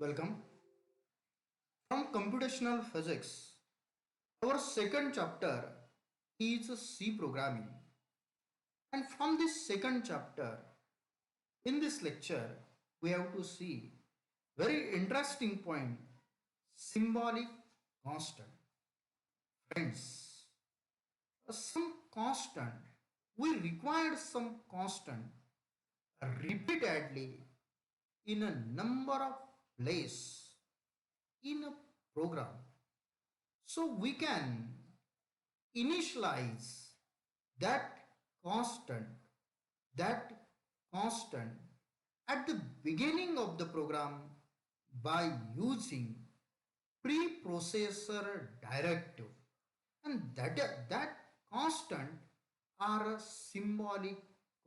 Welcome. From computational physics, our second chapter is C programming. And from this second chapter, in this lecture, we have to see very interesting point, symbolic constant. Friends, some constant, we required some constant repeatedly in a number of places in a program. So we can initialize that constant that constant at the beginning of the program by using preprocessor directive, and that constant are a symbolic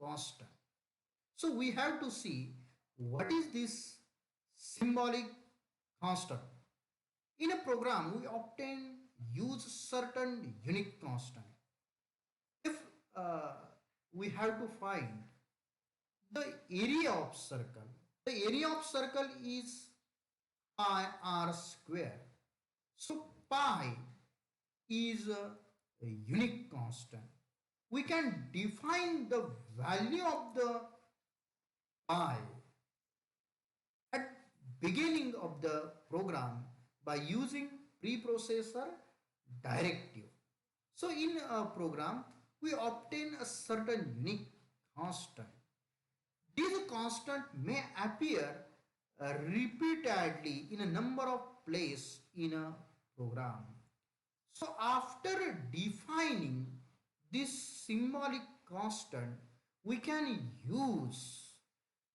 constant. So we have to see what is this symbolic constant. In a program we often use certain unique constant. If uh, we have to find the area of circle, the area of circle is pi r square. So pi is a unique constant. We can define the value of the pi at beginning of the program by using preprocessor directive. So in a program we obtain a certain unique constant. This constant may appear repeatedly in a number of places in a program. So after defining this symbolic constant, we can use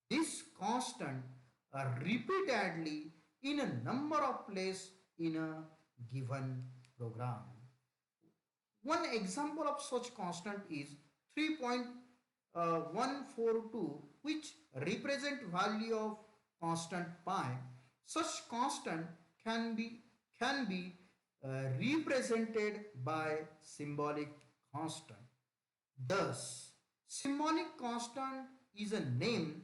this constant repeatedly in a number of places in a given program. One example of such constant is 3.142, which represent value of constant pi. Such constant can be can be represented by symbolic constant. Thus, symbolic constant is a name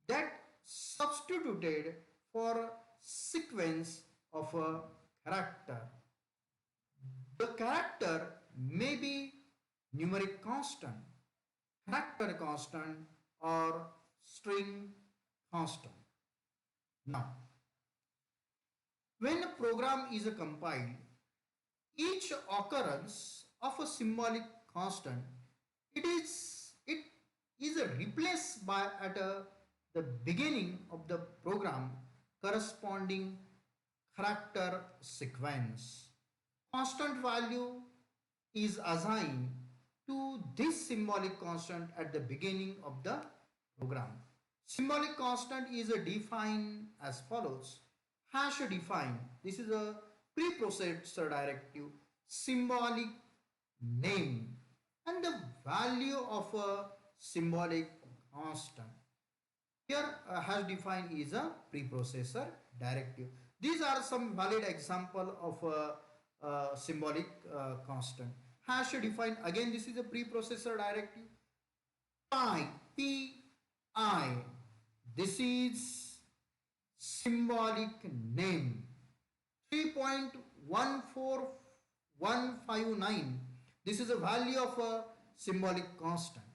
that substituted for sequence of a character. The character may be numeric constant, character constant, or string constant. Now, when a program is compiled, each occurrence of a symbolic constant it is replaced by at the beginning of the program corresponding character sequence. Constant value is assigned to this symbolic constant at the beginning of the program. Symbolic constant is defined as follows. Hash define. This is a preprocessor directive. Symbolic name and the value of a symbolic constant. Here hash define is a preprocessor directive. These are some valid example of a symbolic constant. Hash define, again this is a preprocessor directive. Pi, pi, this is symbolic name. 3.14159, this is a value of a symbolic constant.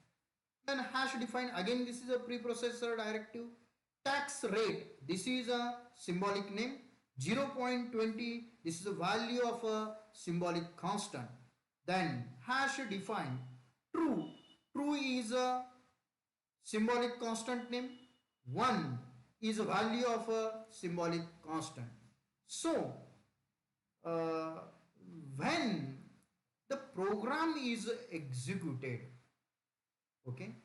Then hash define, again this is a preprocessor directive. Tax rate, this is a symbolic name. 0.20, this is a value of a symbolic constant. Then hash define true, true is a symbolic constant name. 1 is a value of a symbolic constant. So uh, when the program is executed, okay,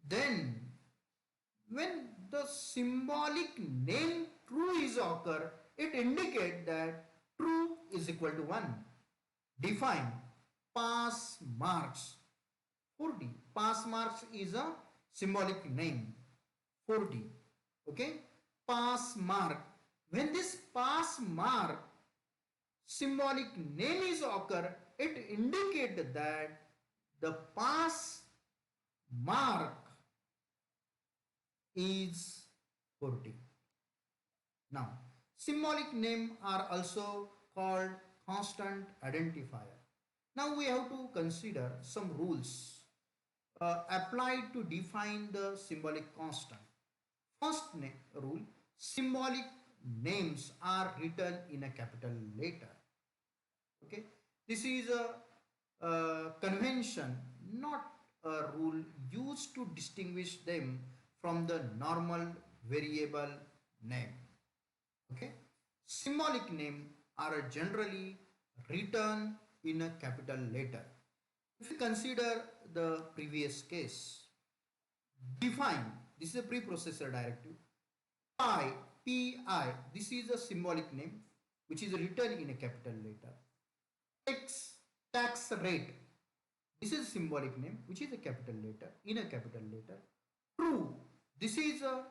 then when the symbolic name true is occur, it indicate that true is equal to 1. Define pass marks 40. Pass marks is a symbolic name 40. Okay, pass mark. When this pass mark symbolic name is occur, it indicate that the pass mark is 40. Now Symbolic names are also called constant identifier. Now we have to consider some rules applied to define the symbolic constant. First rule, symbolic names are written in a capital letter. Okay, this is a convention, not a rule used to distinguish them from the normal variable name. Okay, symbolic names are generally written in a capital letter. If you consider the previous case, define, this is a preprocessor directive. Pi, pi, this is a symbolic name which is written in a capital letter. X, tax rate, this is a symbolic name which is a capital letter in a capital letter. True, this is a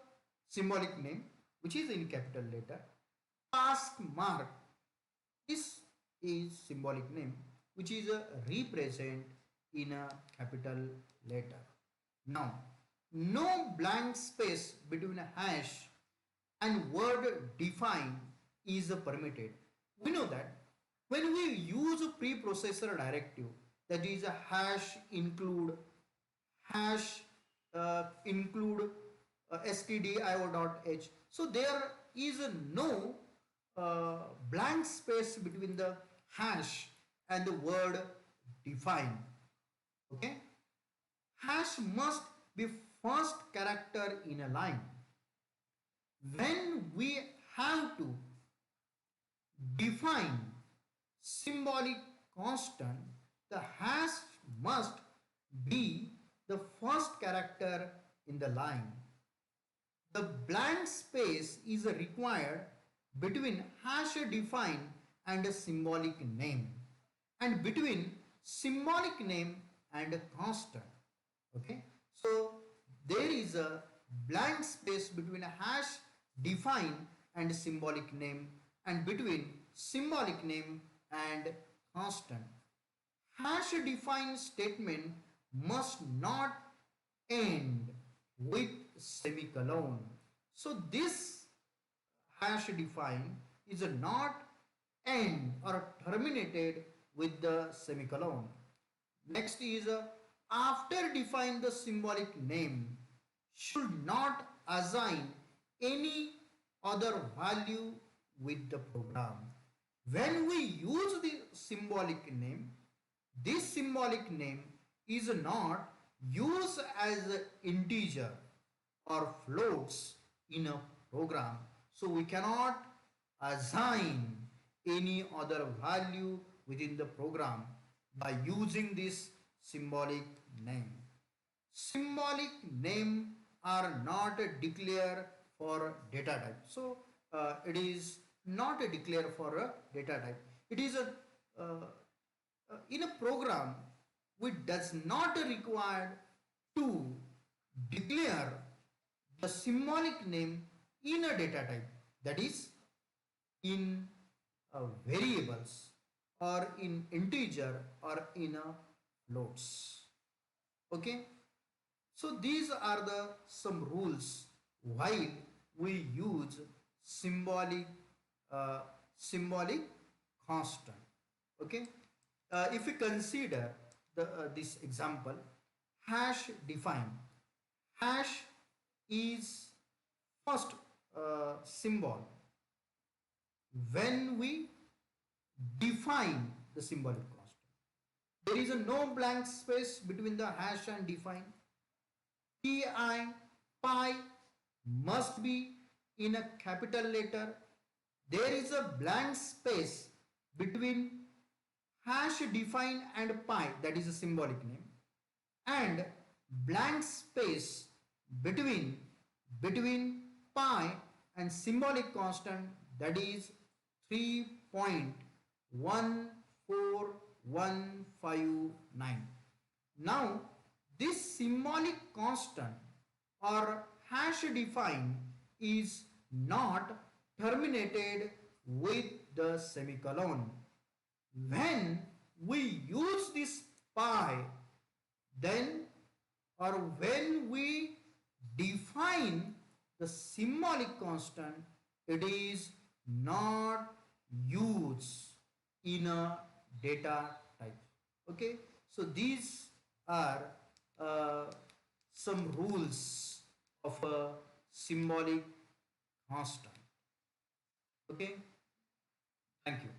symbolic name which is in capital letter. Task mark, this is symbolic name which is a represent in a capital letter. Now, no blank space between a hash and word define is permitted. We know that when we use a preprocessor directive, that is a hash include stdio.h, so there is no blank space between the hash and the word define. Okay, hash must be first character in a line. When we have to define symbolic constant, the hash must be the first character in the line. The blank space is required between hash define and a symbolic name, and between symbolic name and a constant. Okay, so there is a blank space between a hash define and symbolic name, and between symbolic name and constant. Hash define statement must not end with semicolon. So this hash define is not end or terminated with the semicolon. Next is after define the symbolic name should not assign any other value with the program. When we use the symbolic name, this symbolic name is not used as an integer or floats in a program. So we cannot assign any other value within the program by using this symbolic name. Symbolic name are not declared for data type. So it is not a declare for a data type. It is a in a program which does not require to declare the symbolic name in a data type, that is in variables or in integer or in a floats. Okay, so these are the some rules while we use symbolic constant. Okay, if we consider this example, hash define, hash is first symbol when we define the symbolic constant. There is a no blank space between the hash and define. pi must be in a capital letter. There is a blank space between hash define and pi, that is a symbolic name, and blank space between pi and symbolic constant, that is 3.14159. Now this symbolic constant or hash define is not terminated with the semicolon. When we use this pi, then or when we define the symbolic constant, it is not use in a data type. Okay, so these are uh, some rules of a symbolic constant. Okay, thank you.